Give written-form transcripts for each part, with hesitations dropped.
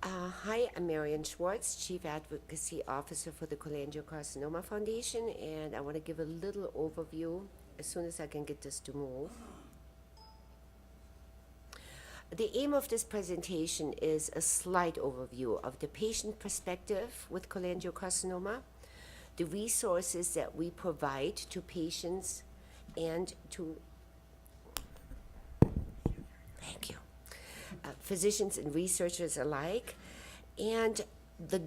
Hi, I'm Marion Schwartz, Chief Advocacy Officer for the Cholangiocarcinoma Foundation, and I want to give a little overview as soon as I can get this to move. The aim of this presentation is a slight overview of the patient perspective with cholangiocarcinoma, the resources that we provide to patients and to thank you, physicians and researchers alike, and the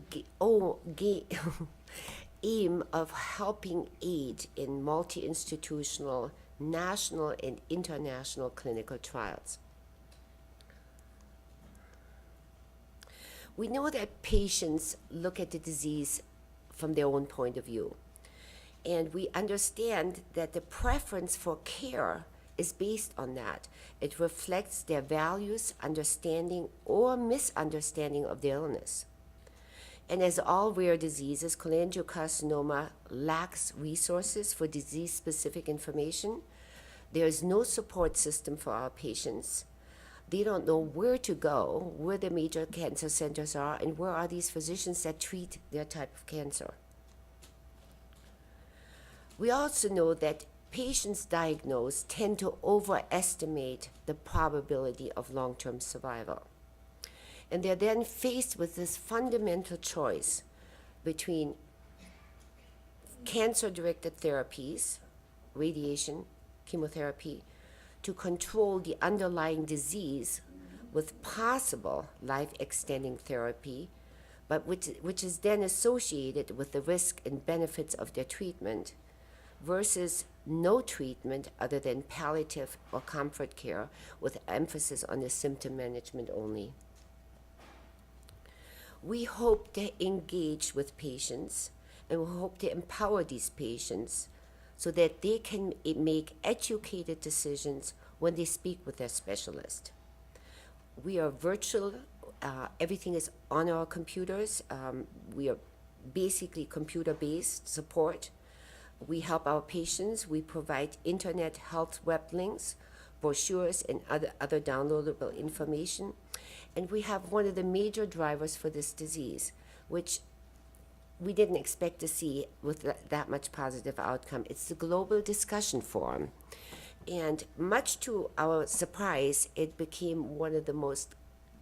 aim of helping aid in multi-institutional, national, and international clinical trials. We know that patients look at the disease from their own point of view, and we understand that the preference for care is based on that. It reflects their values, understanding, or misunderstanding of the illness. And as all rare diseases, cholangiocarcinoma lacks resources for disease-specific information. There is no support system for our patients. They don't know where to go, where the major cancer centers are, and where are these physicians that treat their type of cancer. We also know that patients diagnosed tend to overestimate the probability of long-term survival. And they're then faced with this fundamental choice between cancer-directed therapies, radiation, chemotherapy, to control the underlying disease with possible life-extending therapy, but which is then associated with the risk and benefits of their treatment, versus no treatment other than palliative or comfort care with emphasis on the symptom management only. We hope to engage with patients, and we hope to empower these patients so that they can make educated decisions when they speak with their specialist. We are virtual. Everything is on our computers. We are basically computer-based support. We help our patients. We provide internet health web links, brochures, and other downloadable information. And we have one of the major drivers for this disease, which we didn't expect to see with that much positive outcome. It's the Global Discussion Forum. And much to our surprise, it became one of the most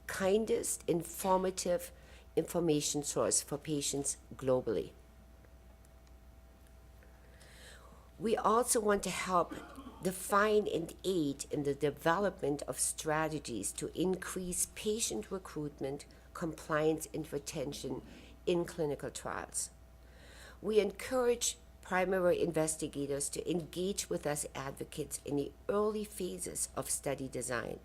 kindest, informative information source for patients globally. We also want to help define and aid in the development of strategies to increase patient recruitment, compliance, and retention in clinical trials. We encourage primary investigators to engage with us advocates in the early phases of study design.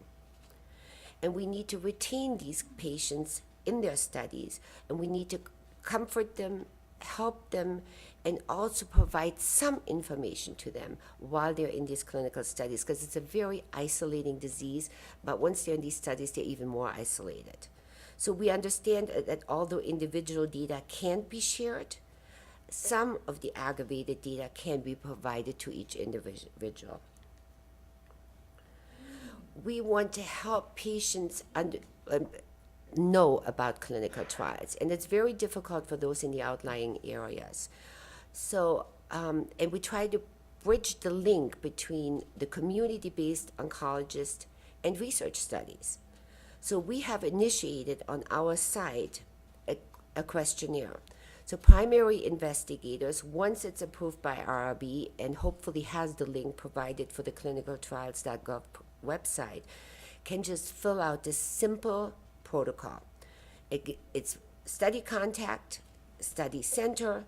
And we need to retain these patients in their studies, and we need to comfort them, help them, and also provide some information to them while they're in these clinical studies, because it's a very isolating disease, but once they're in these studies, they're even more isolated. So we understand that although individual data can't be shared, some of the aggregated data can be provided to each individual. We want to help patients know about clinical trials, and it's very difficult for those in the outlying areas. So, and we try to bridge the link between the community-based oncologist and research studies. So we have initiated on our site a questionnaire. So primary investigators, once it's approved by RRB and hopefully has the link provided for the clinicaltrials.gov website, can just fill out this simple protocol. It's study contact, study center,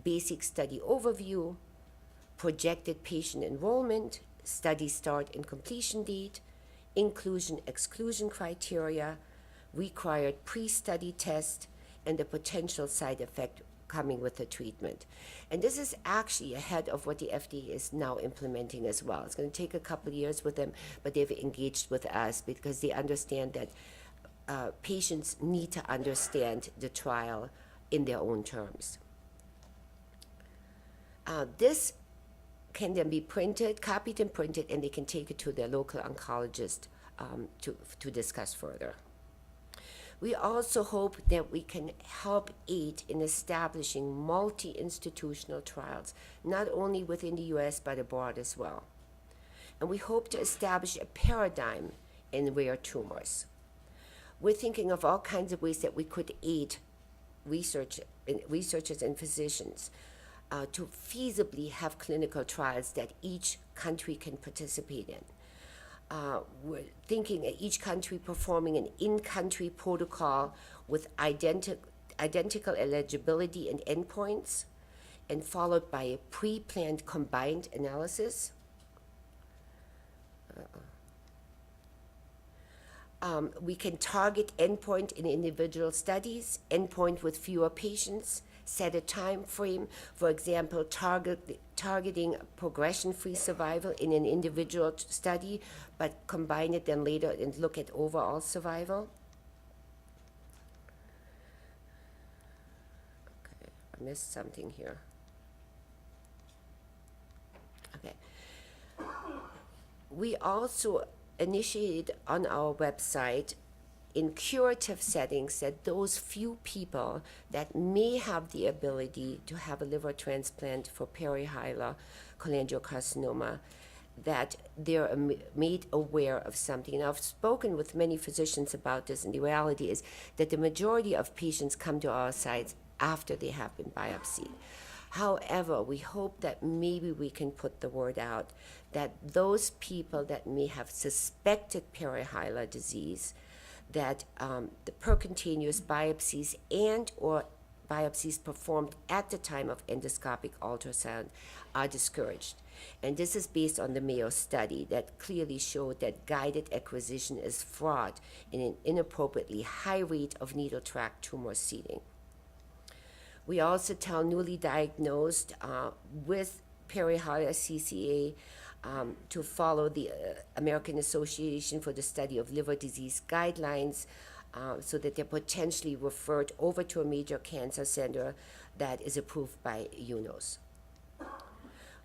basic study overview, projected patient enrollment, study start and completion date, inclusion-exclusion criteria, required pre-study test, and the potential side effect coming with the treatment. And this is actually ahead of what the FDA is now implementing as well. It's going to take a couple of years with them, but they've engaged with us because they understand that patients need to understand the trial in their own terms. This can then be printed, copied and printed, and they can take it to their local oncologist to discuss further. We also hope that we can help aid in establishing multi-institutional trials, not only within the U.S. but abroad as well. And we hope to establish a paradigm in rare tumors. We're thinking of all kinds of ways that we could aid researchers and physicians to feasibly have clinical trials that each country can participate in. We're thinking of each country performing an in-country protocol with identical eligibility and endpoints, and followed by a pre-planned combined analysis. We can target endpoint in individual studies, endpoint with fewer patients, set a time frame, for example, targeting progression-free survival in an individual study, but combine it then later and look at overall survival. Okay, I missed something here. Okay. We also initiated on our website in curative settings that those few people that may have the ability to have a liver transplant for perihilar cholangiocarcinoma, that they're made aware of something. And I've spoken with many physicians about this, and the reality is that the majority of patients come to our sites after they have been biopsied. However, we hope that maybe we can put the word out that those people that may have suspected perihilar disease, that the percutaneous biopsies and or biopsies performed at the time of endoscopic ultrasound are discouraged. And this is based on the Mayo study that clearly showed that guided acquisition is fraught in an inappropriately high rate of needle tract tumor seeding. We also tell newly diagnosed with perihilar CCA to follow the American Association for the Study of Liver Disease guidelines so that they're potentially referred over to a major cancer center that is approved by UNOS.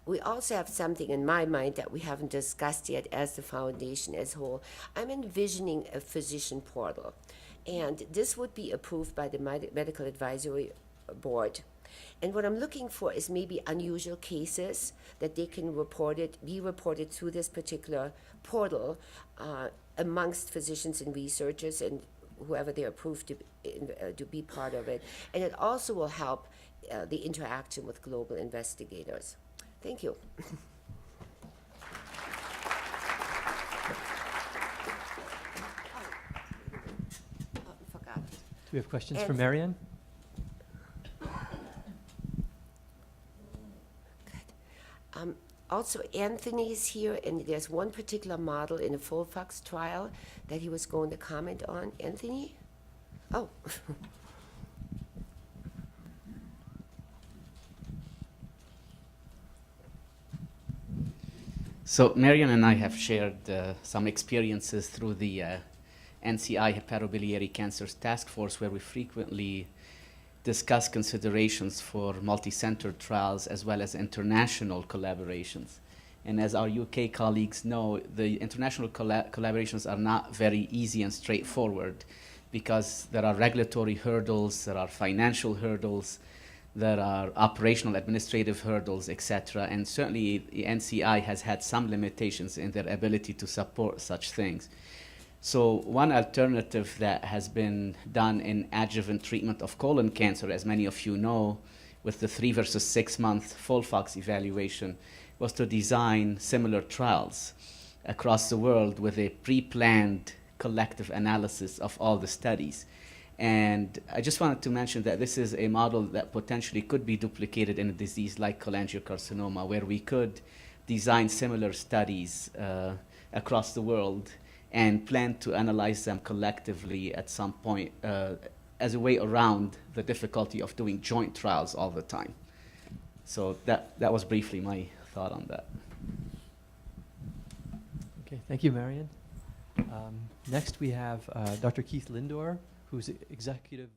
We also have something in my mind that we haven't discussed yet as the foundation as a whole. I'm envisioning a physician portal, and this would be approved by the Medical Advisory Board. And what I'm looking for is maybe unusual cases that they can be reported through this particular portal amongst physicians and researchers and whoever they're approved to be part of it. And it also will help the interaction with global investigators. Thank you. Do we have questions for Marion? Also, Anthony's here, and there's one particular model in a FOLFOX trial that he was going to comment on. Anthony? Oh. So Marion and I have shared some experiences through the NCI Hepatobiliary Cancers Task Force, where we frequently discuss considerations for multi-center trials as well as international collaborations. And as our UK colleagues know, the international collaborations are not very easy and straightforward because there are regulatory hurdles, there are financial hurdles, there are operational administrative hurdles, etc. And certainly the NCI has had some limitations in their ability to support such things. So one alternative that has been done in adjuvant treatment of colon cancer, as many of you know, with the 3 versus 6 month FOLFOX evaluation, was to design similar trials across the world with a pre-planned collective analysis of all the studies. And I just wanted to mention that this is a model that potentially could be duplicated in a disease like cholangiocarcinoma, where we could design similar studies across the world and plan to analyze them collectively at some point as a way around the difficulty of doing joint trials all the time. So that was briefly my thought on that. Okay, thank you, Marion. Next we have Dr. Keith Lindor, who's Executive